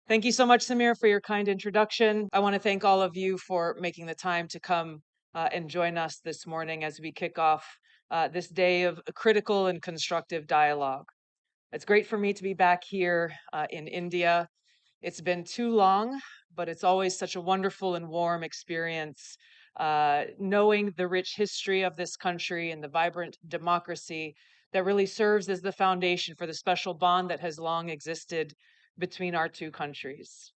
Thank you so much, Samir, for your kind introduction. I want to thank all of you for making the time to come and join us this morning as we kick off this day of critical and constructive dialogue. It's great for me to be back here in India. It's been too long, but it's always such a wonderful and warm experience knowing the rich history of this country and the vibrant democracy that really serves as the foundation for the special bond that has long existed between our two countries.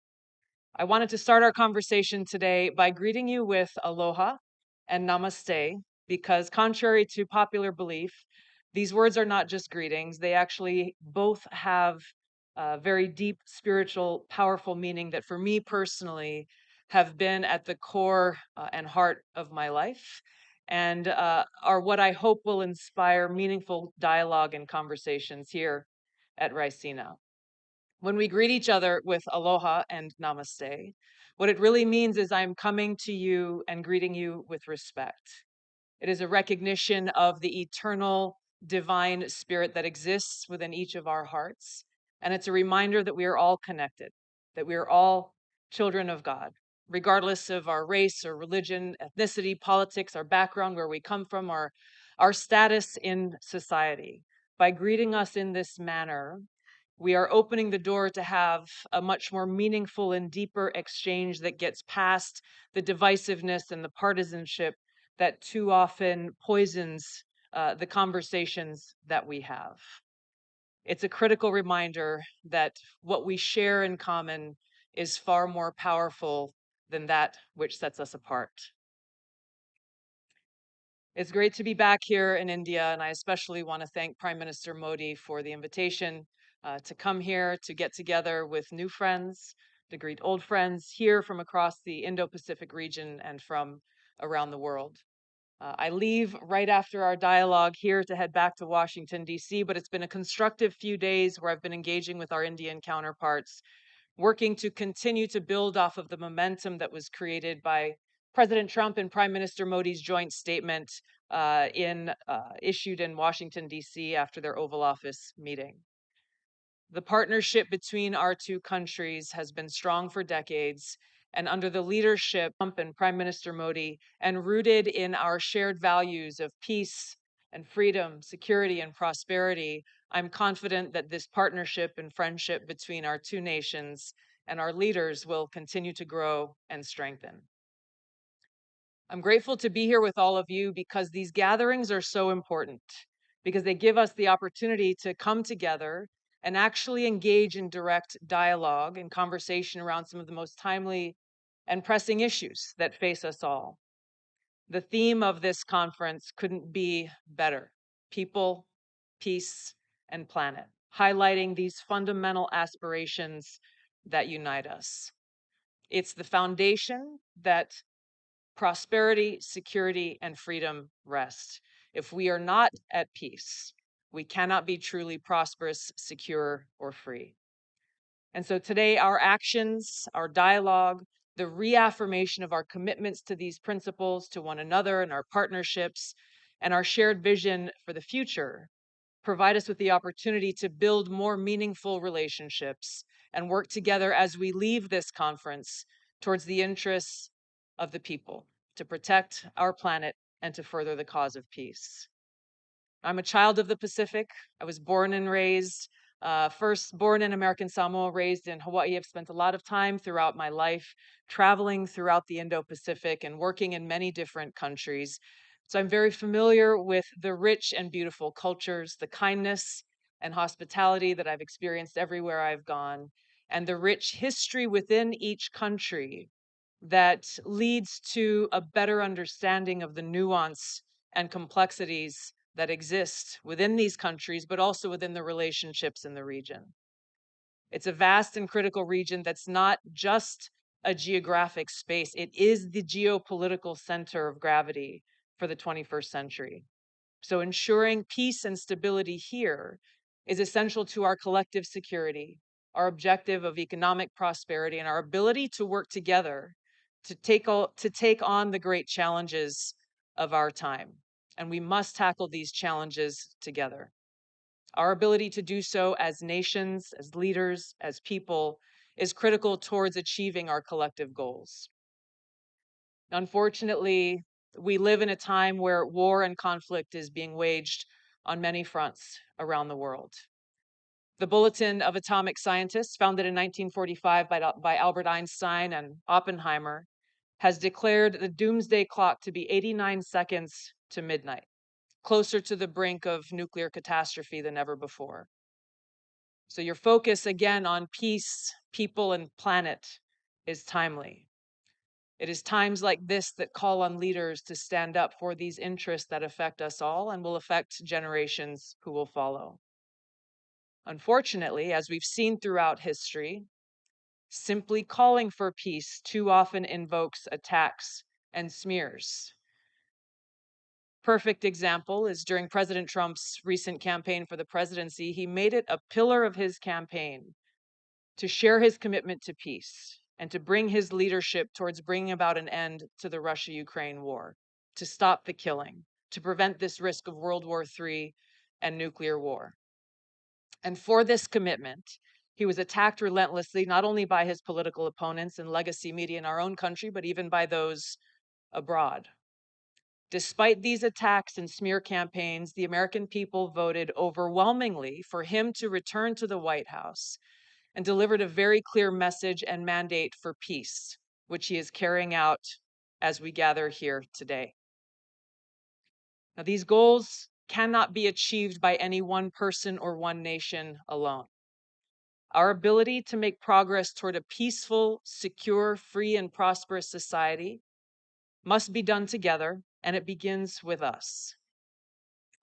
I wanted to start our conversation today by greeting you with aloha and namaste, because contrary to popular belief, these words are not just greetings. They actually both have a very deep, spiritual, powerful meaning that for me personally have been at the core and heart of my life and are what I hope will inspire meaningful dialogue and conversations here at Ricina. When we greet each other with aloha and namaste, what it really means is I'm coming to you and greeting you with respect. It is a recognition of the eternal divine spirit that exists within each of our hearts. And it's a reminder that we are all connected, that we are all children of God, regardless of our race or religion, ethnicity, politics, our background, where we come from, our status in society. By greeting us in this manner, we are opening the door to have a much more meaningful and deeper exchange that gets past the divisiveness and the partisanship that too often poisons the conversations that we have. It's a critical reminder that what we share in common is far more powerful than that which sets us apart. It's great to be back here in India, and I especially want to thank Prime Minister Modi for the invitation to come here to get together with new friends, to greet old friends here from across the Indo Pacific region and from around the world. I leave right after our dialogue here to head back to Washington, D.C., but it's been a constructive few days where I've been engaging with our Indian counterparts, working to continue to build off of the momentum that was created by President Trump and Prime Minister Modi's joint statement issued in Washington, D.C. after their Oval Office meeting. The partnership between our two countries has been strong for decades, and under the leadership of Trump and Prime Minister Modi, and rooted in our shared values of peace and freedom, security and prosperity, I'm confident that this partnership and friendship between our two nations and our leaders will continue to grow and strengthen. I'm grateful to be here with all of you because these gatherings are so important, because they give us the opportunity to come together and actually engage in direct dialogue and conversation around some of the most timely and pressing issues that face us all. The theme of this conference couldn't be better: people, peace, and planet, highlighting these fundamental aspirations that unite us. It's the foundation that prosperity, security, and freedom rest. If we are not at peace, we cannot be truly prosperous, secure, or free. And so today, our actions, our dialogue, the reaffirmation of our commitments to these principles, to one another and our partnerships, and our shared vision for the future provide us with the opportunity to build more meaningful relationships and work together as we leave this conference towards the interests of the people, to protect our planet and to further the cause of peace. I'm a child of the Pacific. I was born and raised, first born in American Samoa, raised in Hawaii. I've spent a lot of time throughout my life traveling throughout the Indo-Pacific and working in many different countries. So I'm very familiar with the rich and beautiful cultures, the kindness and hospitality that I've experienced everywhere I've gone, and the rich history within each country that leads to a better understanding of the nuance and complexities that exist within these countries, but also within the relationships in the region. It's a vast and critical region that's not just a geographic space, it is the geopolitical center of gravity for the 21st century. So ensuring peace and stability here is essential to our collective security, our objective of economic prosperity, and our ability to work together to take on the great challenges of our time. And we must tackle these challenges together. Our ability to do so as nations, as leaders, as people is critical towards achieving our collective goals. Unfortunately, we live in a time where war and conflict is being waged on many fronts around the world. The Bulletin of Atomic Scientists, founded in 1945 by Albert Einstein and Oppenheimer, has declared the doomsday clock to be 89 seconds to midnight, closer to the brink of nuclear catastrophe than ever before. So your focus again on peace, people, and planet is timely. It is times like this that call on leaders to stand up for these interests that affect us all and will affect generations who will follow. Unfortunately, as we've seen throughout history, simply calling for peace too often invokes attacks and smears. Perfect example is during President Trump's recent campaign for the presidency, he made it a pillar of his campaign to share his commitment to peace and to bring his leadership towards bringing about an end to the Russia-Ukraine war, to stop the killing, to prevent this risk of World War III and nuclear war. And for this commitment, he was attacked relentlessly, not only by his political opponents and legacy media in our own country, but even by those abroad. Despite these attacks and smear campaigns, the American people voted overwhelmingly for him to return to the White House and delivered a very clear message and mandate for peace, which he is carrying out as we gather here today. Now, these goals cannot be achieved by any one person or one nation alone. Our ability to make progress toward a peaceful, secure, free, and prosperous society must be done together, and it begins with us.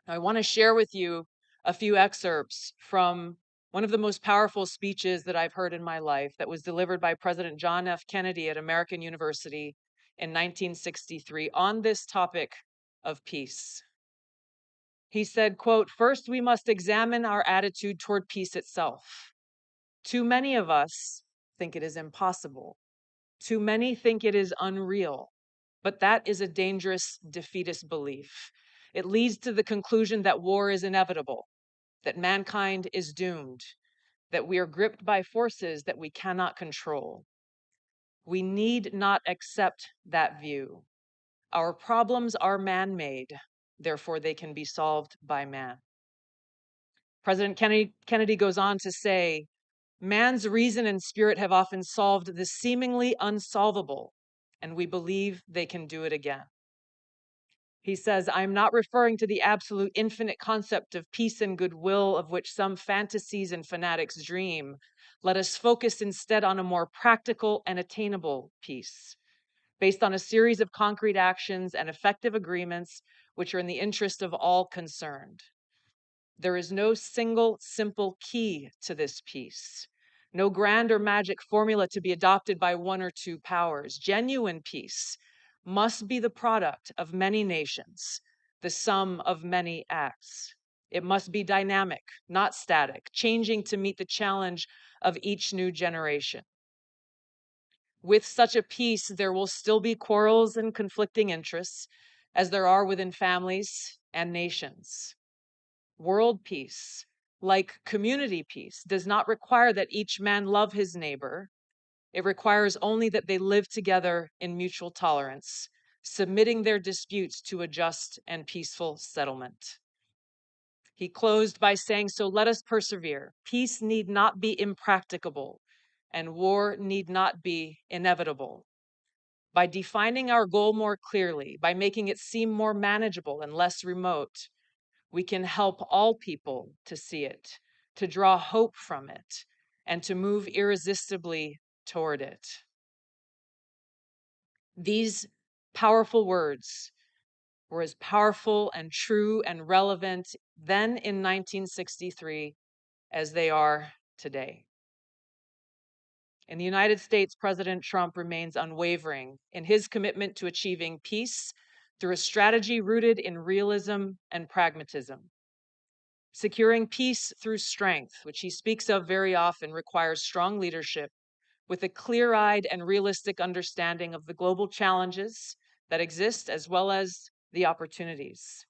Now, I want to share with you a few excerpts from one of the most powerful speeches that I've heard in my life that was delivered by President John F. Kennedy at American University in 1963 on this topic of peace. He said, quote, "First, we must examine our attitude toward peace itself. Too many of us think it is impossible. Too many think it is unreal. But that is a dangerous defeatist belief. It leads to the conclusion that war is inevitable, that mankind is doomed, that we are gripped by forces that we cannot control. We need not accept that view. Our problems are man-made, therefore they can be solved by man." President Kennedy goes on to say, "Man's reason and spirit have often solved the seemingly unsolvable, and we believe they can do it again." He says, "I'm not referring to the absolute infinite concept of peace and goodwill of which some fantasies and fanatics dream. Let us focus instead on a more practical and attainable peace, based on a series of concrete actions and effective agreements which are in the interest of all concerned. There is no single simple key to this peace, no grand or magic formula to be adopted by one or two powers. Genuine peace must be the product of many nations, the sum of many acts. It must be dynamic, not static, changing to meet the challenge of each new generation. With such a peace, there will still be quarrels and conflicting interests, as there are within families and nations. World peace, like community peace, does not require that each man love his neighbor. It requires only that they live together in mutual tolerance, submitting their disputes to a just and peaceful settlement." He closed by saying, "So let us persevere. Peace need not be impracticable, and war need not be inevitable. By defining our goal more clearly, by making it seem more manageable and less remote, we can help all people to see it, to draw hope from it, and to move irresistibly toward it." These powerful words were as powerful and true and relevant then in 1963 as they are today. In the United States, President Trump remains unwavering in his commitment to achieving peace through a strategy rooted in realism and pragmatism. Securing peace through strength, which he speaks of very often, requires strong leadership with a clear-eyed and realistic understanding of the global challenges that exist as well as the opportunities.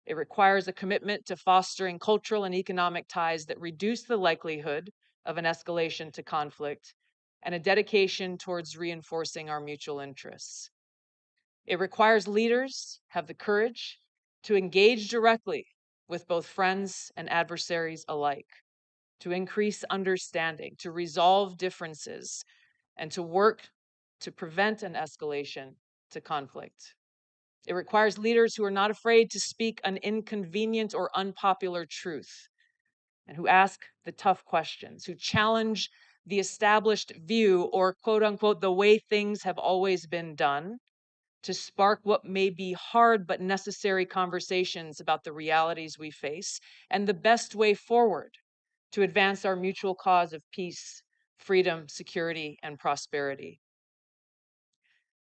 It requires a commitment to fostering cultural and economic ties that reduce the likelihood of an escalation to conflict and a dedication towards reinforcing our mutual interests. It requires leaders have the courage to engage directly with both friends and adversaries alike, to increase understanding, to resolve differences, and to work to prevent an escalation to conflict. It requires leaders who are not afraid to speak an inconvenient or unpopular truth, and who ask the tough questions, who challenge the established view or quote unquote, the way things have always been done, to spark what may be hard but necessary conversations about the realities we face and the best way forward to advance our mutual cause of peace, freedom, security, and prosperity.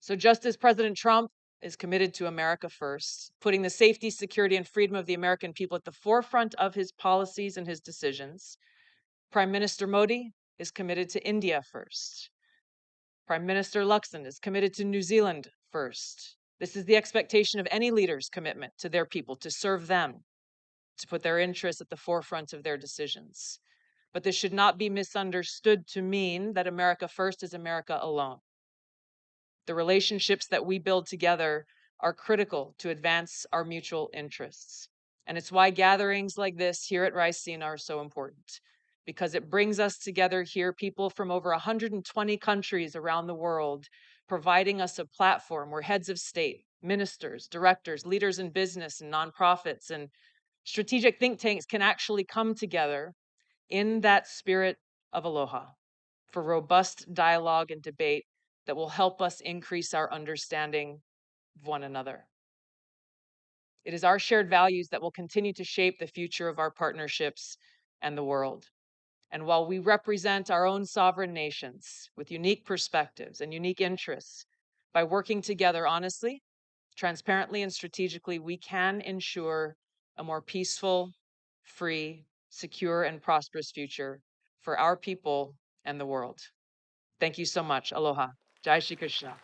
So just as President Trump is committed to America first, putting the safety, security, and freedom of the American people at the forefront of his policies and his decisions, Prime Minister Modi is committed to India first. Prime Minister Luxon is committed to New Zealand first. This is the expectation of any leader's commitment to their people, to serve them, to put their interests at the forefront of their decisions. But this should not be misunderstood to mean that America first is America alone. The relationships that we build together are critical to advance our mutual interests. And it's why gatherings like this here at Ricine are so important, because it brings us together here, people from over 120 countries around the world, providing us a platform where heads of state, ministers, directors, leaders in business and nonprofits and strategic think tanks can actually come together in that spirit of aloha for robust dialogue and debate that will help us increase our understanding of one another. It is our shared values that will continue to shape the future of our partnerships and the world. And while we represent our own sovereign nations with unique perspectives and unique interests, by working together honestly, transparently, and strategically, we can ensure a more peaceful, free, secure, and prosperous future for our people and the world. Thank you so much. Aloha. Jai Shri Krishna.